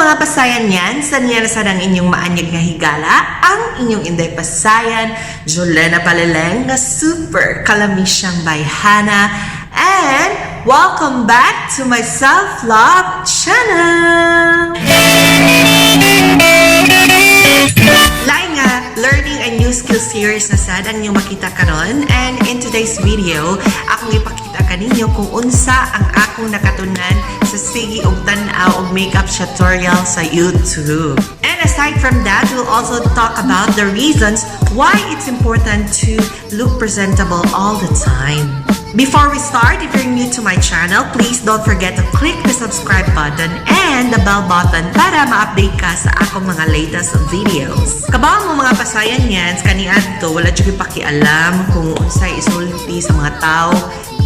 mga pasayan yan, sa niya na ang inyong maanyag nga higala, ang inyong Inday Pasayan, Jolena Paleleng, na super kalamisyang bayhana, and welcome back to my self-love channel! Lain nga, learning a new skill series na sad ang inyong makita karon, and in today's video, akong ipakita kaninyo kung unsa ang akong nakatunan sa sige og tan-aw og makeup tutorial sa YouTube. And aside from that, we'll also talk about the reasons why it's important to look presentable all the time. Before we start, if you're new to my channel, please don't forget to click the subscribe button and the bell button para ma-update ka sa akong mga latest videos. Kabaw mo mga pasayan yan, kaniadto, wala dyan pakialam kung unsay isulti sa mga tao,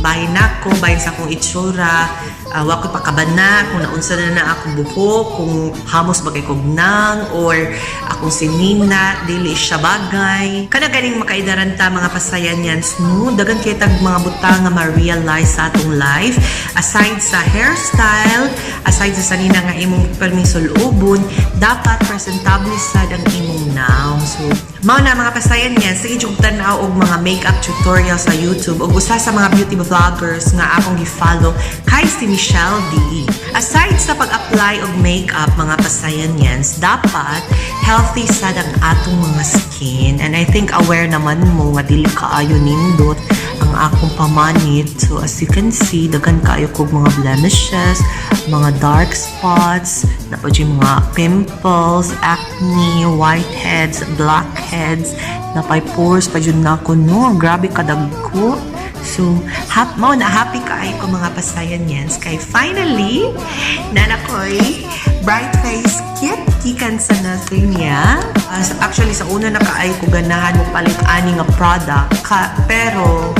bahin ako, bahin sa akong itsura, wako pakabana, kung naunsa na akong buhok, kung hamos bagay kog nang, or akong sinina, dili siya bagay. Kana ganing makaidaran ta mga pasayan yan, no? Dagan kay tag mga butang nga ma-realize sa atong life. Aside sa hairstyle, aside sa sanina nga imong permisol ubon, dapat presentable sad ang imong now. So, mao na mga pasayan yan, sige jug tan-aw og mga makeup tutorial sa YouTube ug usa sa mga beauty vloggers nga akong gi-follow kay si Michelle D. Aside sa pag-apply og makeup mga pasayan yan, dapat healthy sad ang atong mga skin, and I think aware naman mo nga dili kaayo nindot ang akong pamanit. So as you can see, daghan kaayo kog mga blemishes, mga dark spots, napod yung mga pimples, acne, whiteheads, blackheads, napay pores pa dyan na ako, no? Grabe kadagko. So, happy kaayo ko mga pasayan yan. Kay finally, nanakoy bright face kit gikan sa Nathania. Actually, sa una na kaayo ko ganahan mo palit ani nga product. Pero,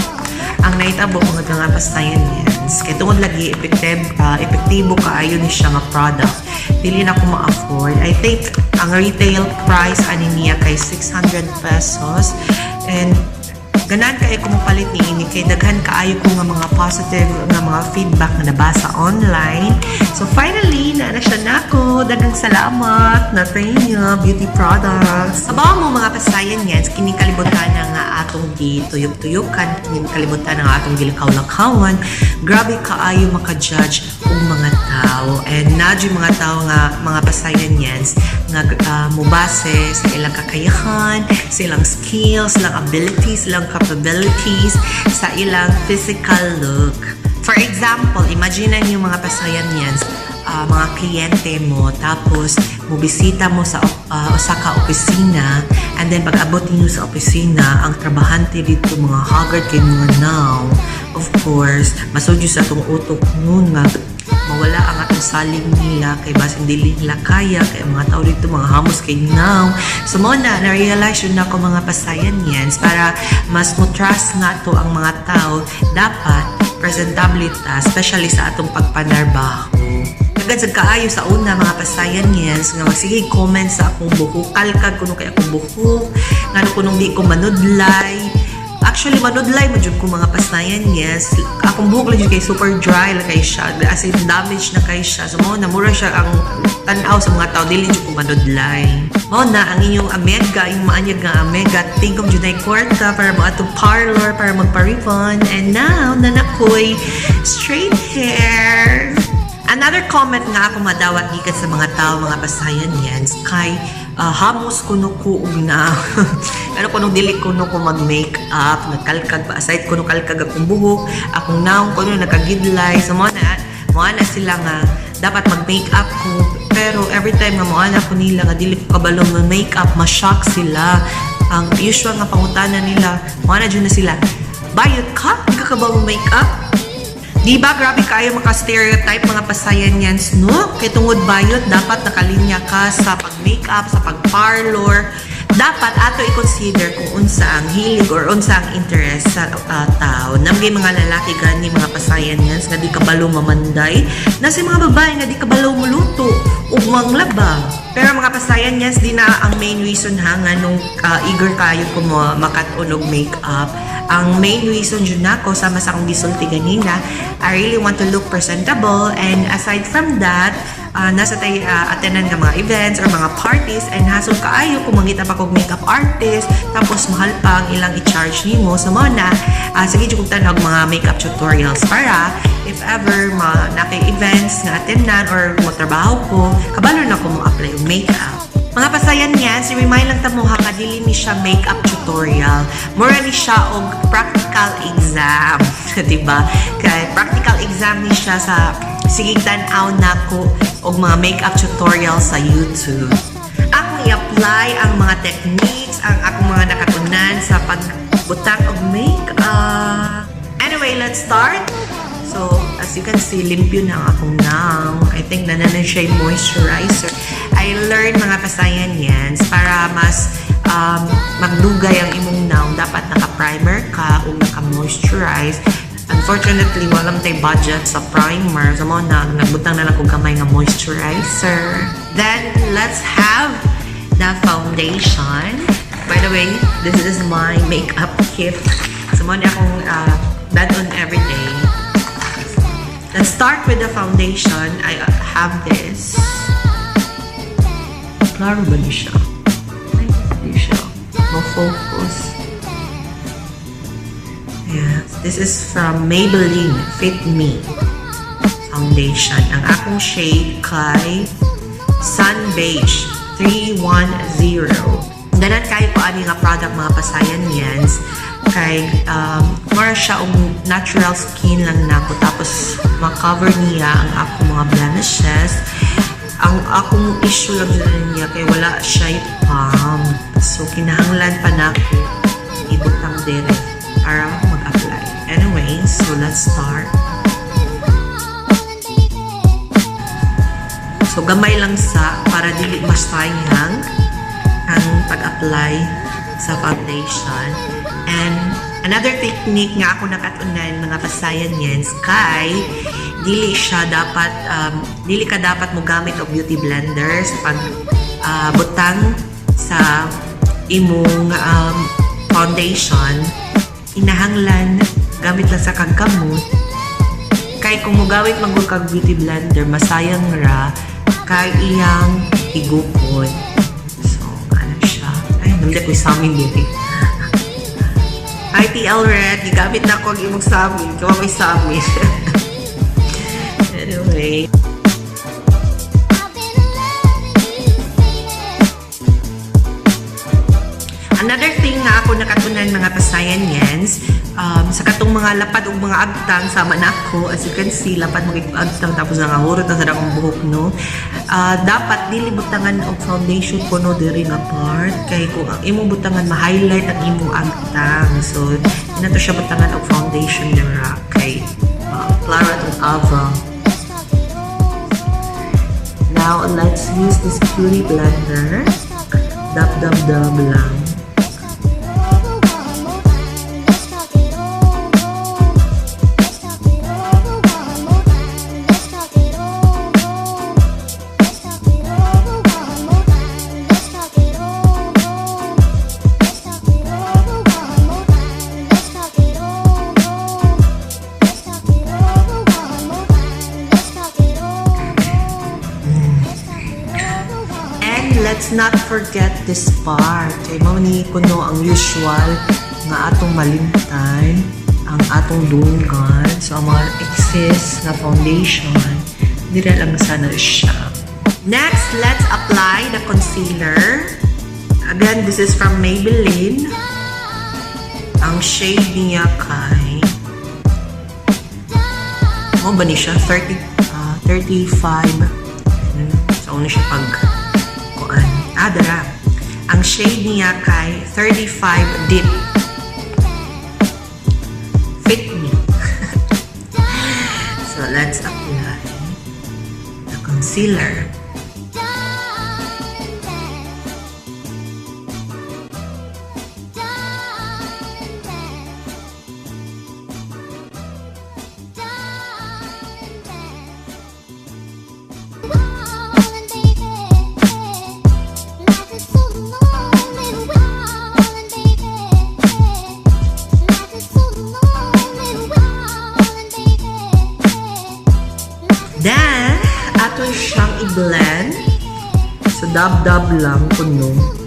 ang naitabo mga pasayan yan. Kaya tungod lagi, epektibo kaayo ni siya nga product. Dili na ko ma-afford. I think, ang retail price ani niya kay 600 pesos. And, ganan kaayo ko mapalit ni ini kay daghan kaayo ko nga mga positive nga mga feedback na nabasa online. So finally, na siya nako. Daghang salamat na Nathania Beauty Products. Sabaw mo mga pasayan yan, kini kalibutan nga atong gituyok-tuyokan, kini kalibutan nga atong gilakaw-lakawan. Grabe kaayo maka-judge og mga tao, and nadyo mga tao nga mga pasayan yan nga mubase sa ilang kakayahan, sa ilang skills, silang abilities, silang capabilities, sa ilang physical look. For example, imagine niyo mga pasayan yan, mga kliyente mo, tapos mubisita mo sa usa ka opisina, and then pag abot niyo sa opisina, ang trabahante dito mga haggard kay mga now. Of course, masudyo sa atong utok nun nga mawala ang atong saling nila kay basin dili nila kaya kay mga tao dito mga hamos kay now. So mo na-realize yun na ko mga pasayan yan, para mas mo trust nga to ang mga tao, dapat presentable ta, especially sa atong pagpanarbaho. Agad sa kaayo sa una mga pasayan yan, nga magsige comment sa akong buhok, kalkag kuno kay akong buhok, nga kunong di ko manudlay. Actually, manudlay mo dyan ko mga pasayan, yes. Akong buhok lang dyan kay super dry lang kay siya. As in, damage na kay siya. So, mura siya ang tanaw sa mga tao. Dili dyan ko manudlay. Na, ang inyong amega, yung maanyag nga amega, tingkom dyan ay kwarta para mo atong parlor, para magpa-ribbon. And now, nanakoy, straight hair. Another comment nga ako madawat gikan sa mga tao, mga pasayan yan, kay hamos kuno ko og na ano kuno dili kuno ko mag-makeup, nagkalkag pa aside kuno kalkag akong buhok, akong naong kuno nakagidlay. So mo na sila nga dapat mag-makeup ko, pero every time nga mo ko nila nga dili ko kabalo mag-makeup, ma-shock sila. Ang usual nga pangutana nila, mo na dyan na sila, bayot ka? Di ka kabalo mag-makeup? Diba, grabe kayo maka-stereotype mga pasayan yan, no? Kaya tungod bayot, dapat nakalinya ka sa pag-makeup, sa pag-parlor. Dapat ato i-consider kung unsa ang hilig or unsa ang interest sa tao. Namgay mga lalaki gani mga pasayan yan, nga di kabalo mamanday. Nasa mga babae nga di kabalo muluto o manglaba. Pero mga pasayan yan, di na ang main reason nga nung eager kayo kung makatunog makeup. Ang main reason yun ako, sama sa akong gisulti ganina, I really want to look presentable, and aside from that, nasa tayo attendan nga mga events or mga parties and hasol kaayo kung mangita pa kog makeup artist tapos mahal pa ang ilang i-charge nimo sa mga na sige jud kog tanog mga makeup tutorials para if ever na kay events nga attendan or mo trabaho ko kabalo na ko mo apply og makeup. Mga pasayan niyan, si Remind lang tamuha nga dili ni siya makeup tutorial. Mura ni siya og practical exam, diba? Kay practical exam ni siya sa sige tan-aw nako og mga makeup tutorial sa YouTube. Ako i-apply ang mga techniques, ang akong mga nakatunan sa pagbutang og makeup. Anyway, let's start. So, as you can see, limpyo na ang akong now. I think na siya yung moisturizer. I learned mga pasayan yan para mas magdugay ang imong now. Dapat naka-primer ka o naka-moisturize. Unfortunately, walang tayo budget sa primer. So, nagbutang na lang kong kamay nga moisturizer. Then, let's have the foundation. By the way, this is my makeup kit. So, mo na akong done on everyday. Let's start with the foundation. I have this. Klaro ba niya siya? Ay, hindi siya. No-focus. Yes. This is from Maybelline Fit Me Foundation. Ang akong shade kay Sun Beige 310. Danan kayo po ani nga product mga pasayan yans. Kay more siya og natural skin lang nako tapos ma-cover niya ang akong mga blemishes. Ang akong issue lang niya kay wala siya pump. So kinahanglan pa nako ibutang dire para mag-apply. Anyway, so let's start. So gamay lang sa para dili masayang ang pag-apply sa foundation. And another technique nga ako nakatunan mga pasayan yens kay dili ka dapat mo gamit og beauty blender sa pag butang sa imong foundation. Inahanglan gamit lang sa kagkamot kay kung mo gamit magud kag beauty blender masayang ra kay iyang igupon. So ano siya ay hindi ko isamin dito. ITL Red, gigamit na ko ang imong samin. Kawa may samin. Anyway. Another thing nga ako nakatunan mga pasayan yens, sa katong mga lapad o mga agtang sama na ako, as you can see, lapad mga agtang tapos nangahurot na sa akong buhok, no? Dapat dili butangan og foundation ko no diri nga part kay kung ang imong butangan ma-highlight ang imong agtang. So, inato siya butangan og foundation dira kay Clara and Ava. Now, let's use this beauty blender. Dab lang. Let's not forget this part. Kay mao ni kuno ang usual nga atong malimtan, ang atong dungan. So ang mga excess na foundation, dira lang sana siya. Next, let's apply the concealer. Again, this is from Maybelline. Ang shade niya kay ba ni siya? 35. So, ano siya pag dara. Ang shade niya kay 35 Deep Fit Me. So, let's apply the concealer. Then, ato siyang blend. So, dab-dab lang kuno.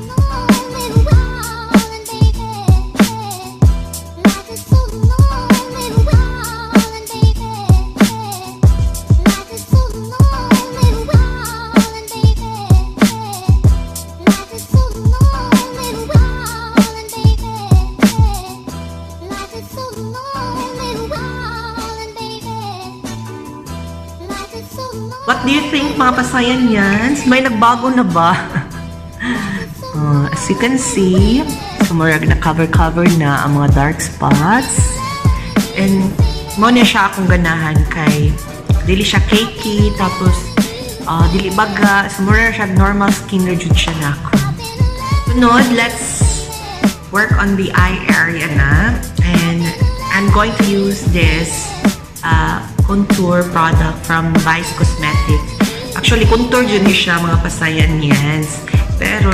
What do you think, mga pasayan yan? May nagbago na ba? As you can see, sumurag na cover-cover na ang mga dark spots. And, mo na siya akong ganahan kay dili siya cakey, tapos dili baga, sumurag siya normal skin na jud siya na ako. Sunod, let's work on the eye area na. And, I'm going to use this contour product from Vice Cosmetics. Actually, contour dyan siya, mga pasayan yan. Pero,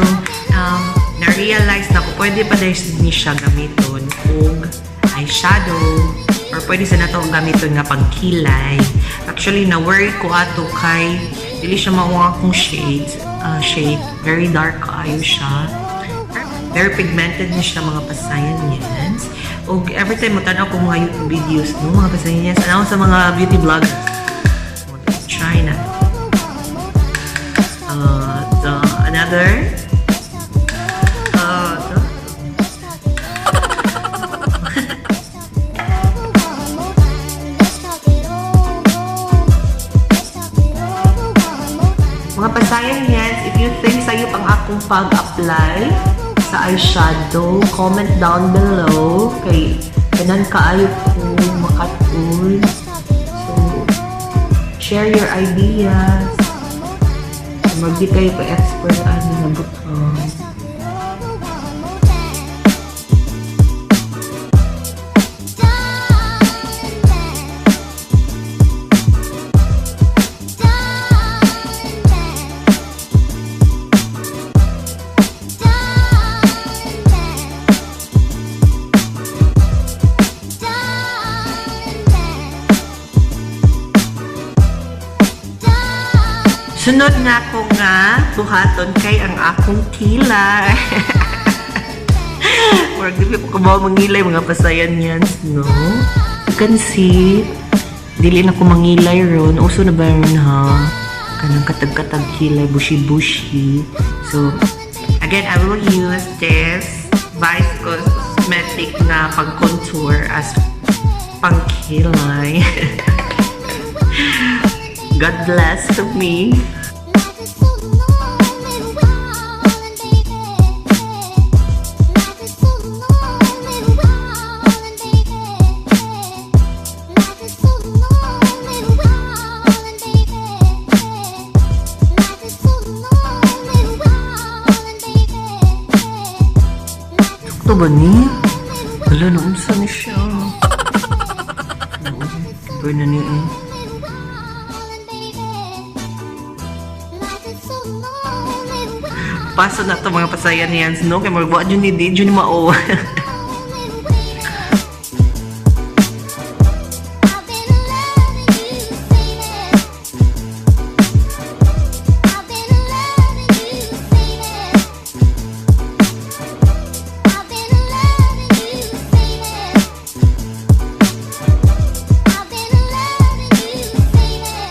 na-realize na ko, pwede pa dahil ni siya gamiton kung eyeshadow or pwede sa nato gamiton nga pagkilay. Actually, na-worry ko ato kay dili siya mauwa kong shade. Very dark kaayo siya. Very pigmented ni siya, mga pasayan yan. O every time mo tanaw ko mga YouTube videos, no, mga pasayan yan. Ano sa mga beauty vloggers. Let's try na. Another. Mga pasayan yan, if you think sa'yo pang akong pag-apply sa eyeshadow, comment down below kay kanan kaayo ko makatul. So, share your ideas. Magdi kayo pa expert ano na butang. Sunod na ko nga, buhaton kay ang akong kilay. Or di ko kabaw mangilay, mga pasayan yan, no? You can see, dili na ko mangilay ron. Uso na ba ron, ha? Kanang katag-katag kilay, bushi-bushi. So, again, I will use this Vice Cosmetic na pang-contour as pang-kilay. God bless to me. Ito ba ni? Wala na, unsa ni siya. Ito na ni eh. Paso na ito, mga pasayan yan. No? Kaya magbuat dyan ni Di, dyan ni Mao.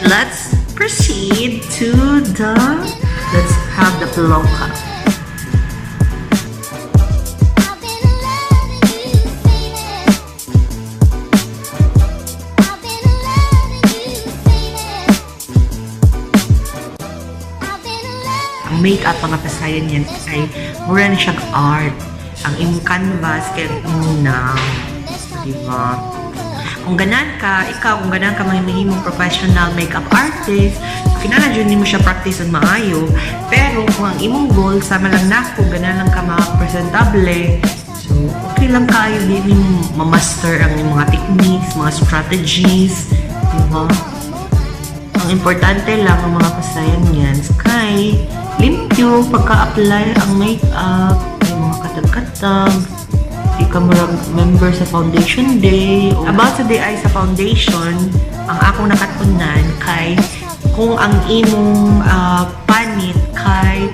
Let's proceed to the... Let's have the peloka. Ang makeup, mga pasayan yan ay mura na siyang art. Ang imong canvas kaya muna. Diba? Kung ganan ka, kung ganan ka mahimong professional makeup artist, kinala dyan mo siya practice on maayo. Pero kung ang imong goal, sama lang na ako, ganan lang ka presentable. So, okay lang kayo din ma-master ang mga techniques, mga strategies. Diba? Ang importante lang ang mga pasayan yan. Kay, limpyo, pagka-apply ang makeup, may mga katag-katag. Di ka member sa foundation day. About sa day ay sa foundation, ang akong nakatunan kay kung ang imong panit kay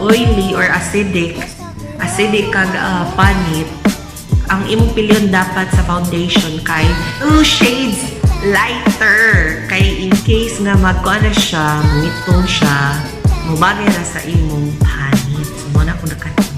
oily or acidic kag panit, ang imong pilyon dapat sa foundation kay 2 shades lighter, kay in case nga magkuana siya, mitong siya, mubagay na sa imong panit. So muna ko nakatunan.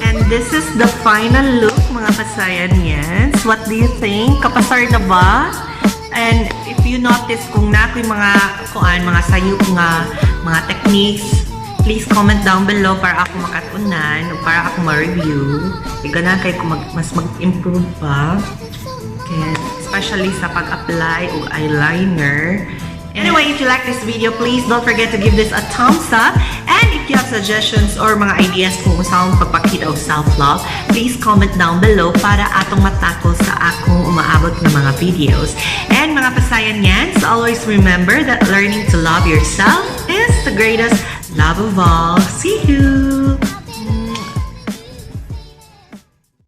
And this is the final look, mga kasayanians. What do you think? Kapasar na ba? And if you notice kung nakoy mga sayop nga mga techniques, please comment down below para ako makatunan o para ako ma-review. Iganan kayo kung mas mag-improve pa. Okay. Especially sa pag-apply o eyeliner. Anyway, if you like this video, please don't forget to give this a thumbs up. And if you have suggestions or mga ideas kung saan pagpakita o self-love, please comment down below para atong matakol sa akong umaabot ng mga videos. And mga pasayanyans, always remember that learning to love yourself is the greatest love of all. See you!